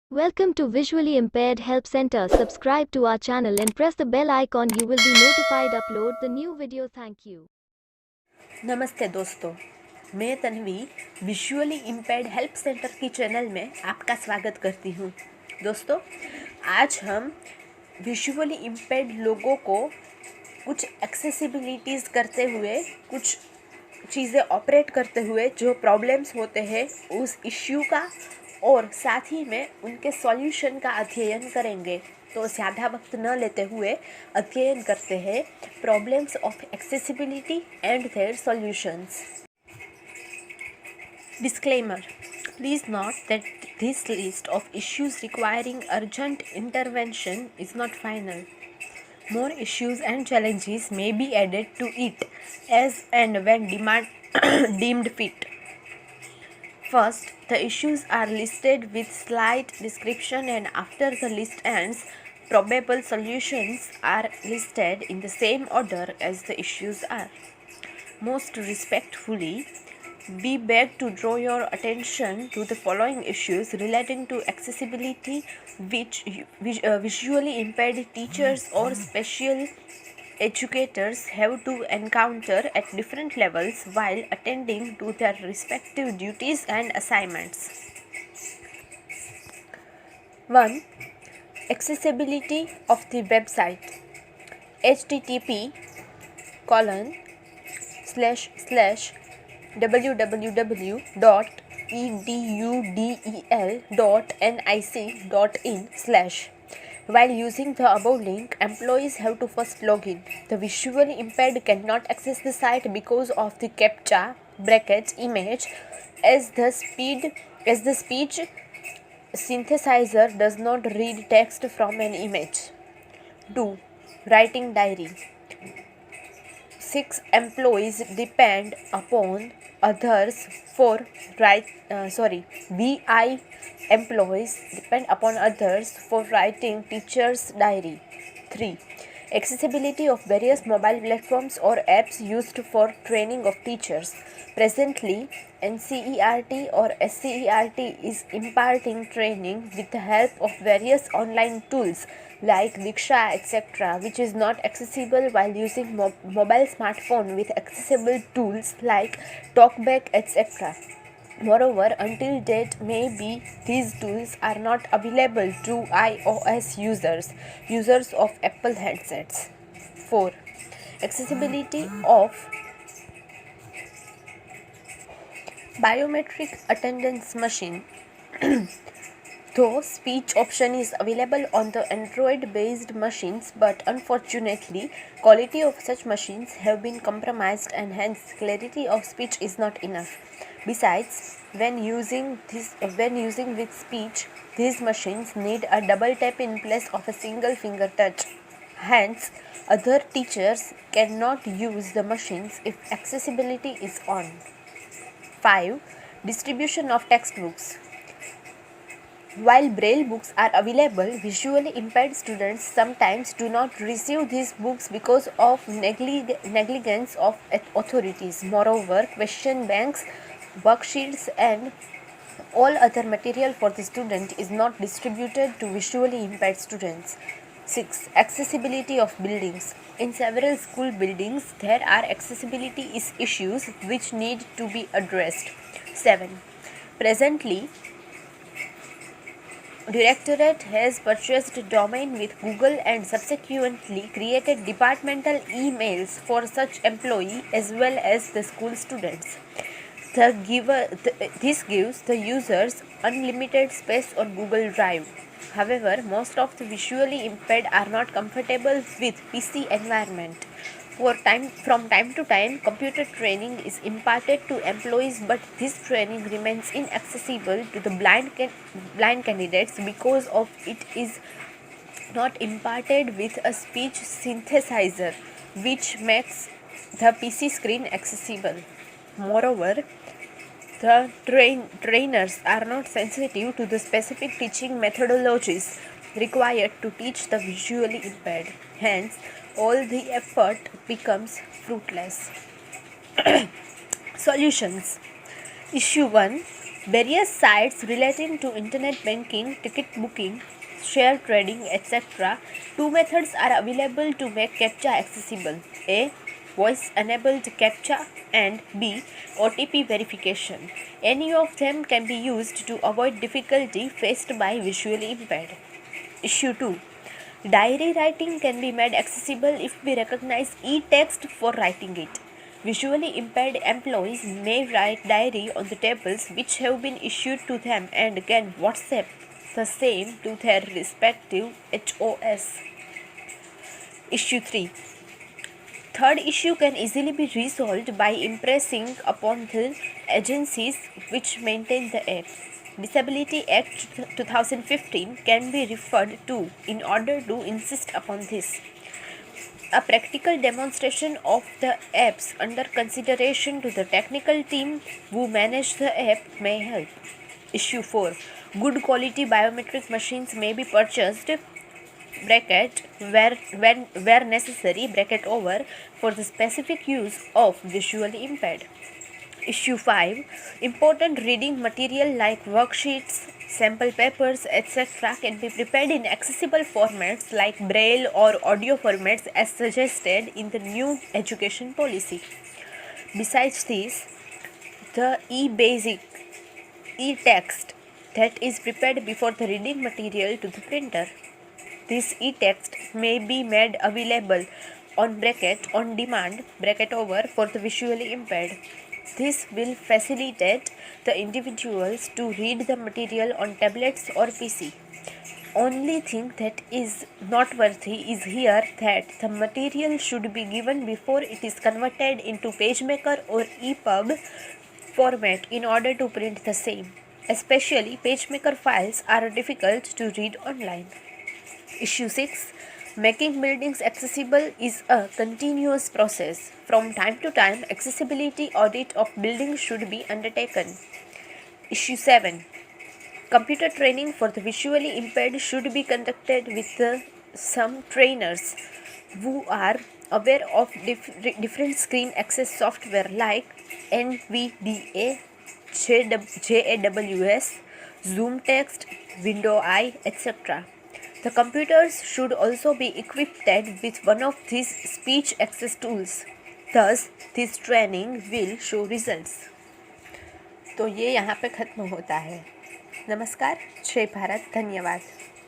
Welcome to Visually Impaired Help Center. Subscribe to our channel and press the bell icon. You will be notified upload the new video. Thank you. नमस्ते दोस्तों, मैं Tanvi visually impaired help centre की channel में आपका स्वागत करती हूँ। दोस्तों, आज हम विजुअली इम्पेयर्ड लोगों को कुछ एक्सेसिबिलिटीज़ करते हुए, कुछ चीज़ें ऑपरेट करते हुए जो प्रॉब्लम्स होते हैं उस इश्यू का और साथ ही में उनके सॉल्यूशन का अध्ययन करेंगे। तो ज़्यादा वक्त न लेते हुए अध्ययन करते हैं problems of accessibility and their solutions. Disclaimer: Please note that this list of issues requiring urgent intervention is not final. More issues and challenges may be added to it as and when deemed fit. First, the issues are listed with slight description, and after the list ends, probable solutions are listed in the same order as the issues are. Most respectfully, we beg to draw your attention to the following issues relating to accessibility which visually impaired teachers or special educators have to encounter at different levels while attending to their respective duties and assignments. 1. Accessibility of the website. http://www.edudel.nic.in/ While using the above link, employees have to first log in. The visually impaired cannot access the site because of the CAPTCHA (image) as the speech synthesizer does not read text from an image. 2. Writing diary. 6. Employees depend upon others for VI employees depend upon others for writing teacher's diary. 3. Accessibility of various mobile platforms or apps used for training of teachers. Presently, NCERT or SCERT is imparting training with the help of various online tools like Diksha, etc., which is not accessible while using mobile smartphone with accessible tools like TalkBack, etc. Moreover, until date, maybe these tools are not available to iOS users of Apple headsets. 4. Accessibility of biometric attendance machine. Though speech option is available on the Android-based machines, but unfortunately, quality of such machines have been compromised and hence clarity of speech is not enough. Besides, when using with speech, these machines need a double tap in place of a single finger touch. Hence, other teachers cannot use the machines if accessibility is on. 5. Distribution of textbooks. While Braille books are available, visually impaired students sometimes do not receive these books because of negligence of authorities. Moreover, question banks, worksheets, and all other material for the student is not distributed to visually impaired students. 6. Accessibility of buildings. In several school buildings, there are accessibility issues which need to be addressed. 7. Presently, Directorate has purchased domain with Google and subsequently created departmental emails for such employee as well as the school students. This gives the users unlimited space on Google Drive. However, most of the visually impaired are not comfortable with PC environment. From time to time, computer training is imparted to employees, but this training remains inaccessible to the blind candidates because of it is not imparted with a speech synthesizer, which makes the PC screen accessible. Moreover, the trainers are not sensitive to the specific teaching methodologies required to teach the visually impaired. Hence, all the effort becomes fruitless. Solutions. Issue 1. Various sites relating to internet banking, ticket booking, share trading, etc. Two methods are available to make CAPTCHA accessible. A. Voice enabled CAPTCHA and B. OTP verification. Any of them can be used to avoid difficulty faced by visually impaired. Issue 2. Diary writing can be made accessible if we recognize e-text for writing it. Visually impaired employees may write diary on the tables which have been issued to them and can WhatsApp the same to their respective HOS. Issue 3. Third issue can easily be resolved by impressing upon the agencies which maintain the app. Disability Act 2015 can be referred to in order to insist upon this. A practical demonstration of the apps under consideration to the technical team who manage the app may help. Issue 4. Good quality biometric machines may be purchased where necessary for the specific use of visually impaired. Issue 5. Important reading material like worksheets, sample papers, etc. can be prepared in accessible formats like Braille or audio formats as suggested in the new education policy. Besides this, the e-basic, e-text that is prepared before the reading material to the printer. This e-text may be made available on demand for the visually impaired. This will facilitate the individuals to read the material on tablets or PC. Only thing that is noteworthy is here that the material should be given before it is converted into PageMaker or EPUB format in order to print the same. Especially PageMaker files are difficult to read online. Issue 6. Making buildings accessible is a continuous process. From time to time, accessibility audit of buildings should be undertaken. Issue 7. Computer training for the visually impaired should be conducted with some trainers who are aware of different screen access software like NVDA, JAWS, ZoomText, WindowEye, etc. The computers should also be equipped with one of these speech access tools. Thus, this training will show results. तो ये यहाँ पे ख़त्म होता है. नमस्कार, जय भारत, धन्यवाद.